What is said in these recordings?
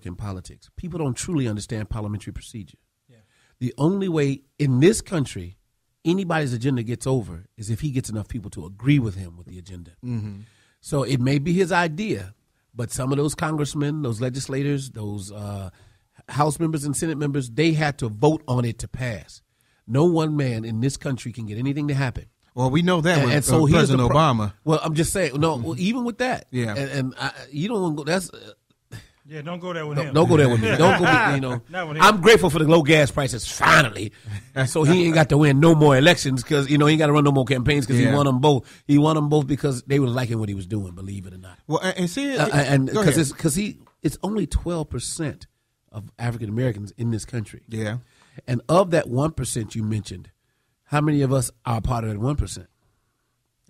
in politics. People don't truly understand parliamentary procedure. Yeah. The only way in this country anybody's agenda gets over is if he gets enough people to agree with him with the agenda. Mm-hmm. So it may be his idea, but some of those congressmen, those legislators, those House members and Senate members, they had to vote on it to pass. No one man in this country can get anything to happen. Well, we know that with so President Obama. Well, I'm just saying, no, well, even with that. Yeah. And you don't go, that's... Yeah, don't go there with him. Don't go there with me. Don't go. Not with him. I'm grateful for the low gas prices finally, so he ain't got to win no more elections because he ain't got to run no more campaigns because he won them both. He won them both because they were liking what he was doing, believe it or not. Well, and see, and because it's only 12% of African Americans in this country. Yeah, and of that 1% you mentioned, how many of us are part of that 1%?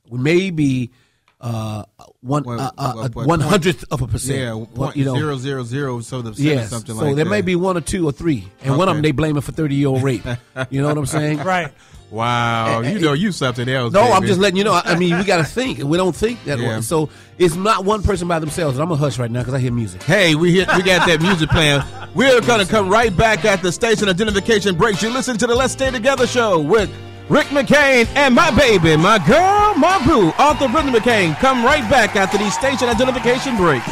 We may be. 1/100th of a percent. Yeah, 0.000 so the something like that. So there may be 1 or 2 or 3, and one of them they blame it for 30-year-old rape. You know what I'm saying? Right. Wow, you something else. No, baby. I'm just letting you know. I mean, we got to think. We don't think that way. So it's not one person by themselves. And I'm gonna hush right now because I hear music. Hey, we got that music playing. We're gonna come right back at the station identification breaks. You listen to the Let's Stay Together show with Rick McCain and my baby, my girl, my boo, Arthur Brenda McCain. Come right back after these station identification breaks.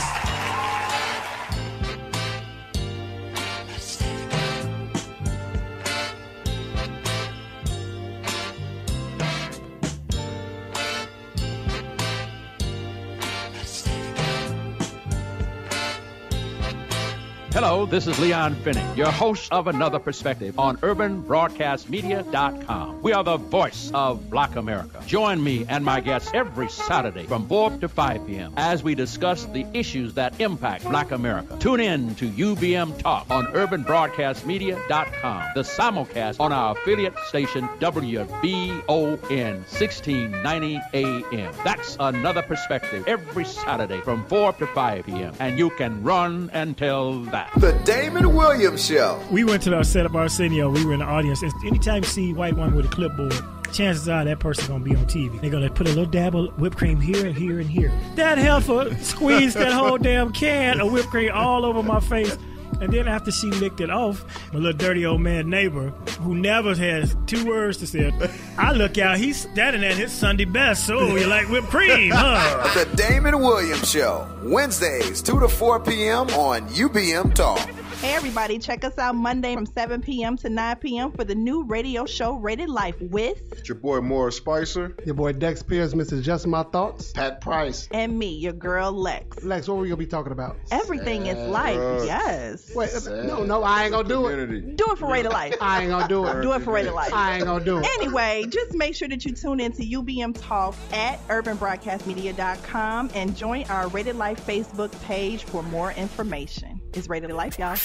Hello, this is Leon Finney, your host of Another Perspective on UrbanBroadcastMedia.com. We are the voice of Black America. Join me and my guests every Saturday from 4 to 5 p.m. as we discuss the issues that impact Black America. Tune in to UBM Talk on UrbanBroadcastMedia.com, the simulcast on our affiliate station WBON 1690 AM. That's Another Perspective every Saturday from 4 to 5 p.m. And you can run and tell that. The Damon Williams Show. We went to our set up Arsenio. We were in the audience. Anytime you see a white woman with a clipboard, chances are that person's going to be on TV. They're going to put a little dab of whipped cream here and here and here. That heifer squeezed that whole damn can of whipped cream all over my face. And then after she licked it off, my little dirty old man neighbor, who never has 2 words to say, I look out, he's standing at his Sunday best. So you like whipped cream, huh? The Damon Williams Show, Wednesdays, 2 to 4 p.m. on UBM Talk. Hey everybody, check us out Monday from 7 p.m. to 9 p.m. for the new radio show Rated Life with... It's your boy Morris Spicer. Your boy Dex Pierce, Mrs. Just My Thoughts. Pat Price. And me, your girl Lex. Lex, what are we going to be talking about? Everything is life, yes. Wait, no, I ain't going to do it. Do it for Rated Life. I ain't going to do it. Do it for Rated Life. I ain't going to do it. Anyway, just make sure that you tune in to UBM Talk at UrbanBroadcastMedia.com and join our Rated Life Facebook page for more information. It's Rated Life, y'all.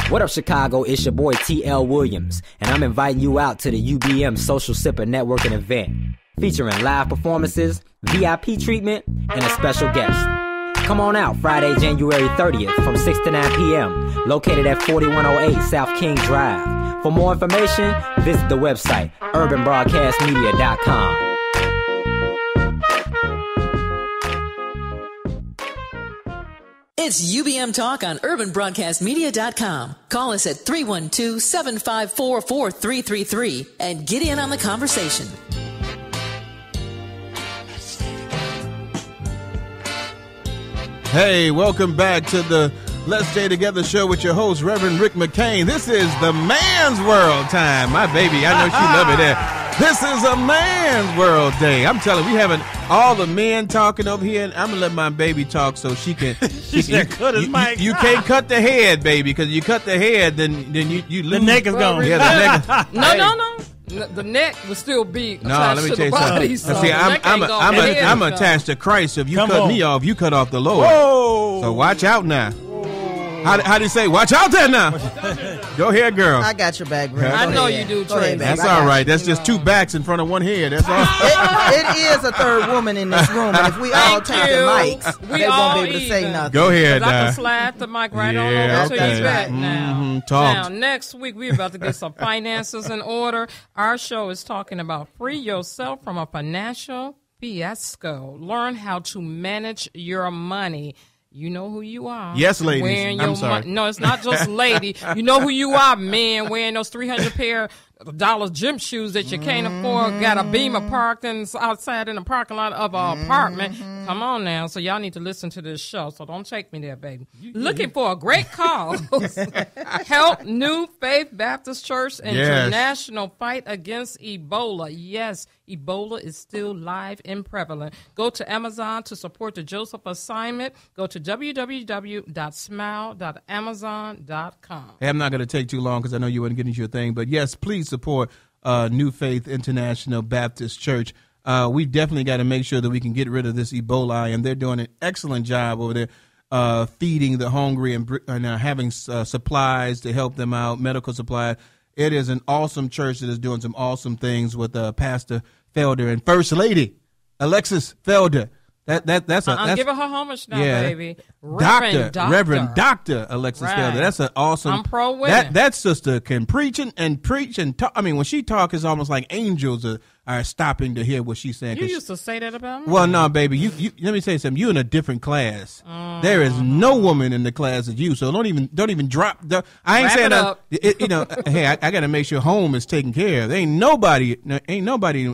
What up, Chicago? It's your boy T.L. Williams, and I'm inviting you out to the UBM Social Sipper Networking event, featuring live performances, VIP treatment, and a special guest. Come on out Friday, January 30th from 6 to 9 p.m., located at 4108 South King Drive. For more information, visit the website, UrbanBroadcastMedia.com. It's UBM Talk on UrbanBroadcastMedia.com. Call us at 312-754-4333 and get in on the conversation. Hey, welcome back to the Let's Stay Together show with your host, Reverend Rick McCain. This is the man's world time. My baby, I know she love it there. This is a man's world day. I'm telling you, we having all the men talking over here, and I'm going to let my baby talk so she can. You can't cut the head, baby, because you cut the head, then you lose. The neck is gone. Yeah, the neck. No. The neck will still be attached to the body. So see, I'm attached to Christ. So if you cut me off, you cut off the Lord. Whoa. So watch out now. How do you say? Watch out there now. Go ahead, girl. I got your back, bro. I know you do, Trey. That's all right. That's just 2 backs in front of 1 head. That's all. It is a third woman in this room, and if we all tap the mics, they won't be able to say nothing. Go ahead, I can slide the mic right on over to your back now. Talk. Now, next week, we're about to get some finances in order. Our show is talking about free yourself from a financial fiasco. Learn how to manage your money. You know who you are. Yes, ladies. I'm sorry. No, it's not just lady. You know who you are, man, wearing those $300 pair of gym shoes that you can't afford. Got a Beamer parked outside in the parking lot of an apartment. Come on now. So y'all need to listen to this show. So don't take me there, baby. Looking for a great cause. Help New Faith Baptist Church International fight against Ebola. Yes, Ebola is still live and prevalent. Go to Amazon to support the Joseph assignment. Go to www.smile.amazon.com. Hey, I'm not going to take too long because I know you weren't getting to your thing, but yes, please support New Faith International Baptist Church. We definitely got to make sure that we can get rid of this Ebola, and they're doing an excellent job over there feeding the hungry and having supplies to help them out, medical supplies. It is an awesome church that is doing some awesome things with Pastor Felder and First Lady Alexis Felder. That's I'm giving her homage now, baby. Reverend Doctor Alexis Felder. That's an awesome. I'm pro women. That sister can preach and talk. I mean, when she talks, it's almost like angels are stopping to hear what she's saying. You used to say that about me. Well, no, baby. You let me say something. You in a different class. There is no woman in the class as you. So don't even drop. I ain't saying that. Hey, I got to make sure home is taken care of. There ain't nobody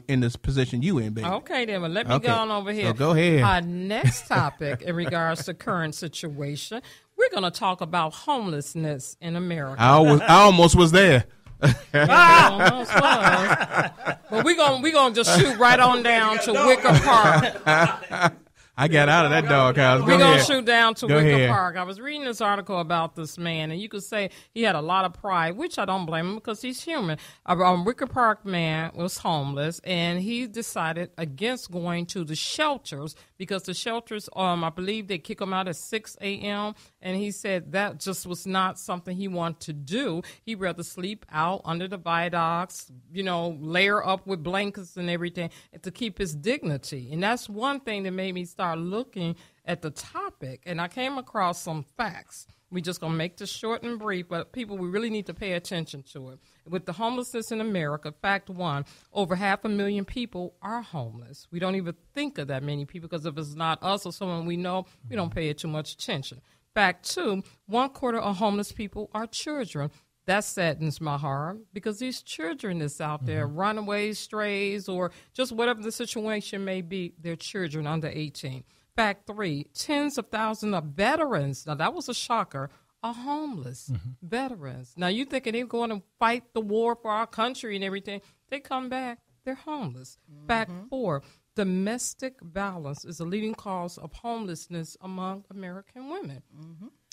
in this position you in, baby. Okay, then. Well, let me go on over here. So go ahead. Our next topic in regards to current situation, we're going to talk about homelessness in America. I almost was there. Almost was. But we gonna just shoot right on down to Wicker Park. I got out of that doghouse. We're going to shoot down to Wicker Park. I was reading this article about this man, and you could say he had a lot of pride, which I don't blame him because he's human. A Wicker Park man was homeless, and he decided against going to the shelters because the shelters, I believe they kick him out at 6 a.m., and he said that just was not something he wanted to do. He'd rather sleep out under the viaducts, layer up with blankets and everything to keep his dignity. And that's one thing that made me start looking at the topic, and I came across some facts. We're just going to make this short and brief, but people, we really need to pay attention to it. With the homelessness in America, fact one, over 500,000 people are homeless. We don't even think of that many people because if it's not us or someone we know, we don't pay it too much attention. Fact two, 1/4 of homeless people are children. That saddens my heart because these children that's out there, runaways, strays, or just whatever the situation may be, they're children under 18. Fact three, tens of thousands of veterans, now that was a shocker, are homeless veterans. Now you thinking they're going to fight the war for our country and everything. They come back, they're homeless. Fact four, domestic violence is a leading cause of homelessness among American women.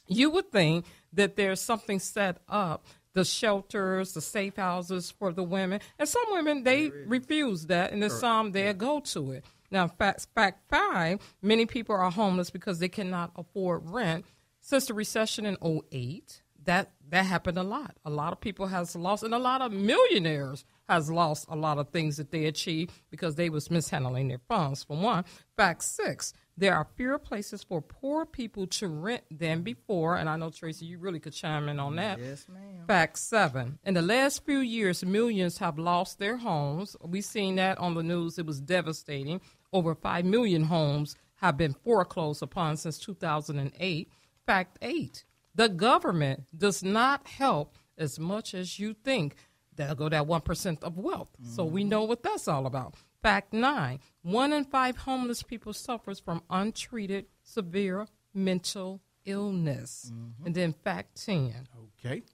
You would think that there's something set up, the shelters, the safe houses for the women. And some women, they refuse that, and there's some, they'll go to it. Now, fact five, many people are homeless because they cannot afford rent. Since the recession in 2008, that happened a lot. A lot of people has lost, and a lot of millionaires has lost a lot of things that they achieved because they was mishandling their funds, for one. Fact six, there are fewer places for poor people to rent than before. And I know, Tracy, you really could chime in on that. Yes, ma'am. Fact seven, in the last few years, millions have lost their homes. We've seen that on the news. It was devastating. Over 5 million homes have been foreclosed upon since 2008. Fact eight, the government does not help as much as you think. That'll go that 1% of wealth. So we know what that's all about. Fact nine, 1 in 5 homeless people suffers from untreated severe mental illness. And then fact 10,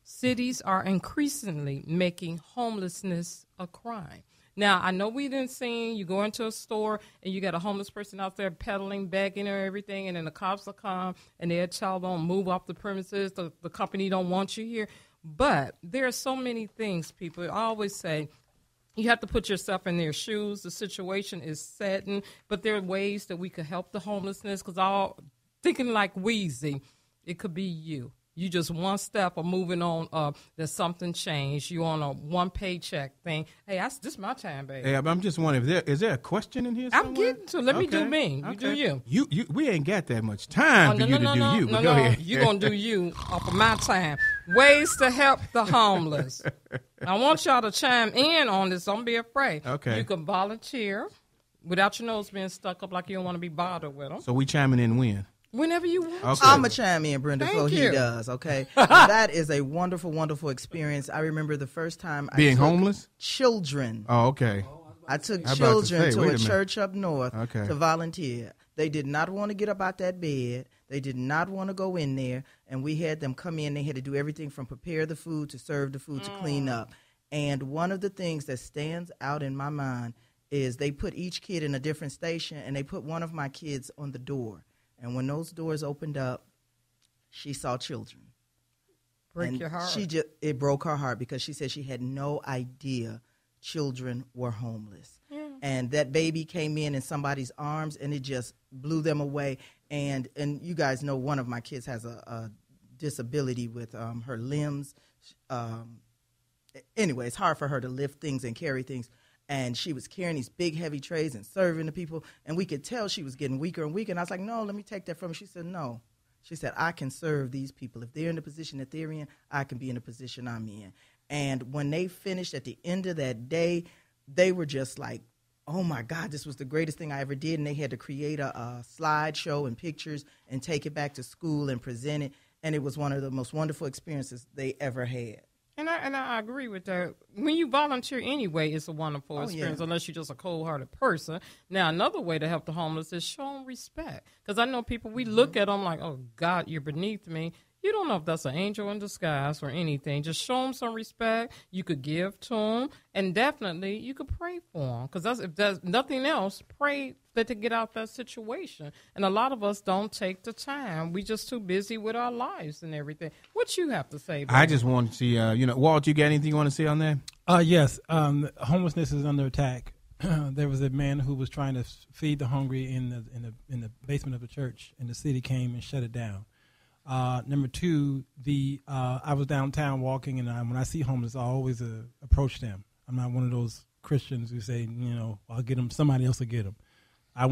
cities are increasingly making homelessness a crime. Now, I know we didn't see you go into a store and you got a homeless person out there peddling, begging or everything, and then the cops will come and they'll tell them, move off the premises, the company don't want you here. But there are so many things, people. I always say, you have to put yourself in their shoes. The situation is saddened, but there are ways that we could help the homelessness because all thinking like Wheezy, it could be you. You just one step of moving on up. There's something changed. You on a one paycheck thing. Hey, this is my time, baby. Hey, I'm just wondering, is there a question in here somewhere? I'm getting to. Let me do me. You do you. We ain't got that much time for you to do you. No, go ahead. You're going to do you off of my time. Ways to help the homeless. I want y'all to chime in on this. Don't be afraid. Okay. You can volunteer without your nose being stuck up like you don't want to be bothered with them. So we chiming in when? Whenever you want. Okay. I'm going to chime in, Brenda, before he does, okay? That is a wonderful, wonderful experience. I remember the first time I being took homeless? Children. Oh, okay. I took children to a church up north to volunteer. They did not want to get up out that bed. They did not want to go in there. And we had them come in. They had to do everything from prepare the food to serve the food to clean up. And one of the things that stands out in my mind is they put each kid in a different station, and they put one of my kids on the door. And when those doors opened up, she saw children. Break your heart. It broke her heart because she said she had no idea children were homeless. Yeah. And that baby came in somebody's arms, and it just blew them away. And you guys know one of my kids has a disability with her limbs. Anyway, it's hard for her to lift things and carry things. And she was carrying these big, heavy trays and serving the people. And we could tell she was getting weaker and weaker. And I was like, no, let me take that from her. She said, no. She said, I can serve these people. If they're in the position that they're in, I can be in the position I'm in. And when they finished at the end of that day, they were just like, oh, my God, this was the greatest thing I ever did. And they had to create a slideshow and pictures and take it back to school and present it. And it was one of the most wonderful experiences they ever had. And I agree with that. When you volunteer anyway, it's a wonderful experience, unless you're just a cold-hearted person. Now, another way to help the homeless is show them respect. Because I know people, we look at them like, oh, God, you're beneath me. You don't know if that's an angel in disguise or anything. Just show them some respect. You could give to them. And definitely, you could pray for them. Because if there's nothing else, pray to get out that situation. And a lot of us don't take the time. We just too busy with our lives and everything. What you have to say, Brian? I just want to see, Walt, you got anything you want to say on that? Yes. Homelessness is under attack. There was a man who was trying to feed the hungry in the basement of the church, and the city came and shut it down. Number two, I was downtown walking, and when I see homeless, I always approach them. I'm not one of those Christians who say, I'll get them, somebody else will get them. I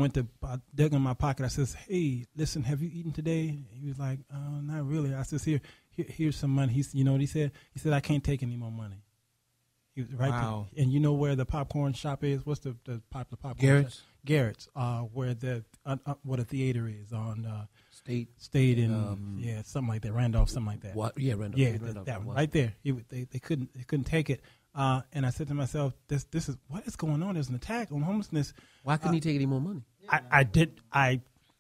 dug in my pocket. I says, hey, listen, have you eaten today? He was like, not really. I says, here's some money. You know what he said? He said, I can't take any more money. He was right wow. there. And you know where the popcorn shop is? What's the popular popcorn Garrett's? shop? Garrett's, where the theater is on State and something like that. Randolph, something like that. What? Yeah, Randolph. Yeah, Randolph, that one right there. They couldn't take it. And I said to myself, this is what is going on? There's an attack on homelessness. Why couldn't he take any more money?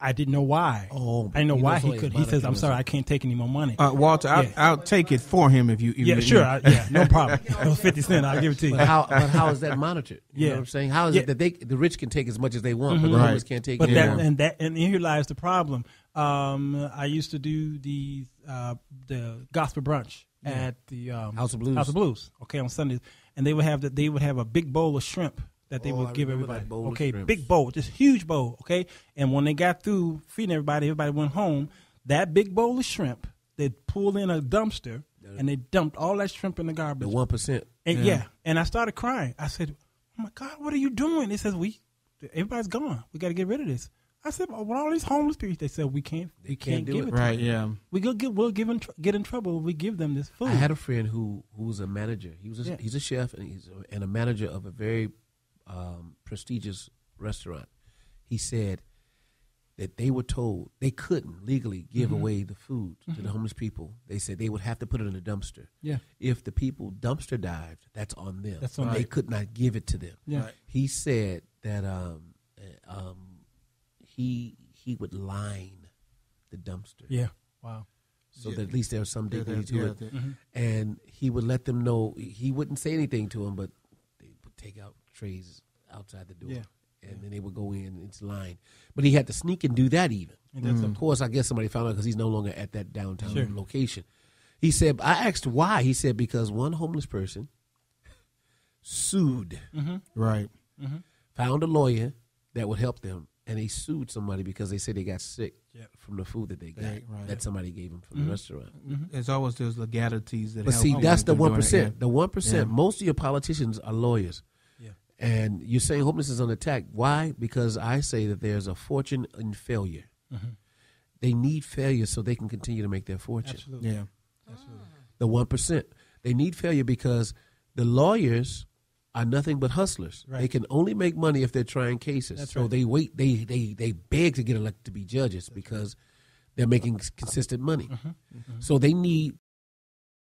I didn't know why. Oh, I didn't know why he could. He says, "I'm sorry, I can't take any more money." Walter, I'll take it for him if you. Yeah, sure. No problem. It was 50 cents. I'll give it to you. But how is that monitored? You know what I'm saying? How is it that the rich can take as much as they want, but the homeless can't take? But and here lies the problem. I used to do the gospel brunch at the House of Blues. House of Blues. Okay, on Sundays, and they would have a big bowl of shrimp that they would give everybody. Okay, big bowl, just huge bowl. Okay, and when they got through feeding everybody went home. That big bowl of shrimp, they'd pull in a dumpster and they dumped all that shrimp in the garbage. The 1%. And and I started crying. I said, "Oh my God, what are you doing?" They says, "Everybody's gone. We got to get rid of this." I said, "Well, all these homeless people," they said, "We can't give it." Right? Yeah. We'll get in trouble if we give them this food. I had a friend who was a manager. He's a chef and a manager of a very prestigious restaurant. He said that they were told they couldn't legally give away the food to the homeless people. They said they would have to put it in a dumpster. Yeah. If the people dumpster dived, that's on them. That's on They could not give it to them. Yeah. Right. He said that he would line the dumpster. Yeah. Wow. So that at least there's some dignity to it. And he would let them know. He wouldn't say anything to them, but they would take out trays outside the door. Yeah. And then they would go in its line. But he had to sneak and do that even. Of course, I guess somebody found out because he's no longer at that downtown location. He said, I asked why. He said, because one homeless person sued. Right. Found a lawyer that would help them. And they sued somebody because they said they got sick from the food that they got that somebody gave them from the restaurant. There's always those legalities that. But see, that's the 1%. The 1%. Most of your politicians are lawyers. And you're saying homelessness is on attack. Why? Because I say that there's a fortune in failure. They need failure so they can continue to make their fortune. Absolutely. Yeah. Absolutely. The 1%. They need failure because the lawyers are nothing but hustlers. Right. They can only make money if they're trying cases. That's so they wait. They beg to get elected to be judges because They're making consistent money. So they need